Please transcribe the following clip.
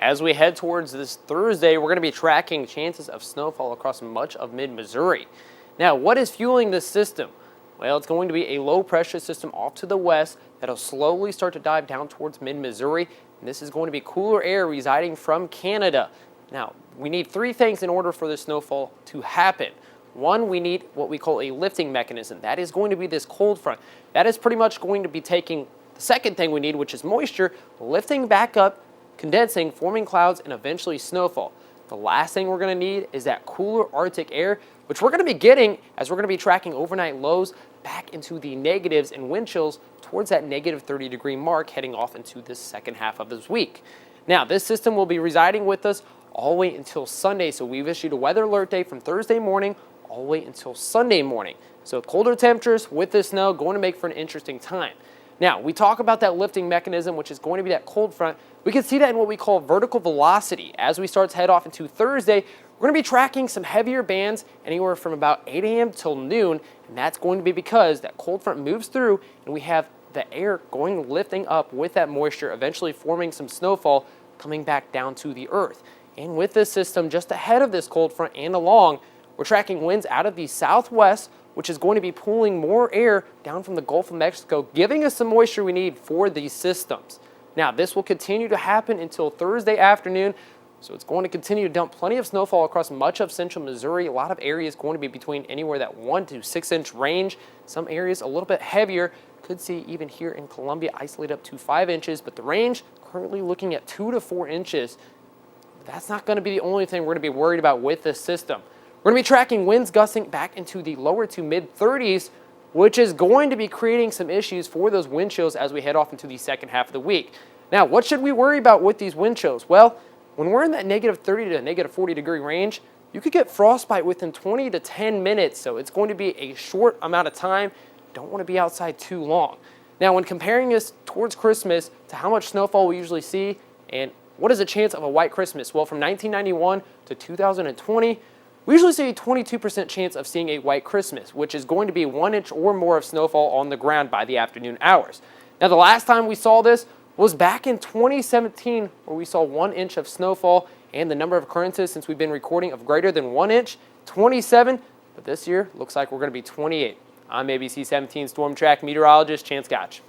As we head towards this Thursday, we're going to be tracking chances of snowfall across much of mid-Missouri. Now, what is fueling this system? Well, it's going to be a low-pressure system off to the west that'll slowly start to dive down towards mid-Missouri, and this is going to be cooler air residing from Canada. Now, we need three things in order for the snowfall to happen. One, we need what we call a lifting mechanism. That is going to be this cold front. That is pretty much going to be taking the second thing we need, which is moisture, lifting back up, condensing, forming clouds, and eventually snowfall. The last thing we're going to need is that cooler Arctic air, which we're going to be getting as we're going to be tracking overnight lows back into the negatives and wind chills towards that negative 30-degree mark heading off into this second half of this week. Now, this system will be residing with us all the way until Sunday, so we've issued a weather alert day from Thursday morning all the way until Sunday morning. So colder temperatures with the snow going to make for an interesting time. Now, we talk about that lifting mechanism, which is going to be that cold front. We can see that in what we call vertical velocity. As we start to head off into Thursday, we're going to be tracking some heavier bands anywhere from about 8 a.m. till noon, and that's going to be because that cold front moves through and we have the air lifting up with that moisture, eventually forming some snowfall coming back down to the earth. And with this system just ahead of this cold front and along, we're tracking winds out of the southwest, which is going to be pulling more air down from the Gulf of Mexico, giving us some moisture we need for these systems. Now, this will continue to happen until Thursday afternoon, so it's going to continue to dump plenty of snowfall across much of central Missouri. A lot of areas going to be between anywhere that 1 to 6 inch range. Some areas a little bit heavier. Could see even here in Columbia isolated up to 5 inches, but the range currently looking at 2 to 4 inches. That's not going to be the only thing we're going to be worried about with this system. We're going to be tracking winds gusting back into the lower to mid-30s, which is going to be creating some issues for those wind chills as we head off into the second half of the week. Now, what should we worry about with these wind chills? Well, when we're in that negative 30 to negative 40 degree range, you could get frostbite within 20 to 10 minutes, so it's going to be a short amount of time. Don't want to be outside too long. Now, when comparing this towards Christmas to how much snowfall we usually see and what is the chance of a white Christmas? Well, from 1991 to 2020, we usually see a 22% chance of seeing a white Christmas, which is going to be 1 inch or more of snowfall on the ground by the afternoon hours. Now, the last time we saw this was back in 2017, where we saw 1 inch of snowfall, and the number of occurrences since we've been recording of greater than 1 inch, 27, but this year looks like we're going to be 28. I'm ABC 17 Storm Track meteorologist Chance Gotch.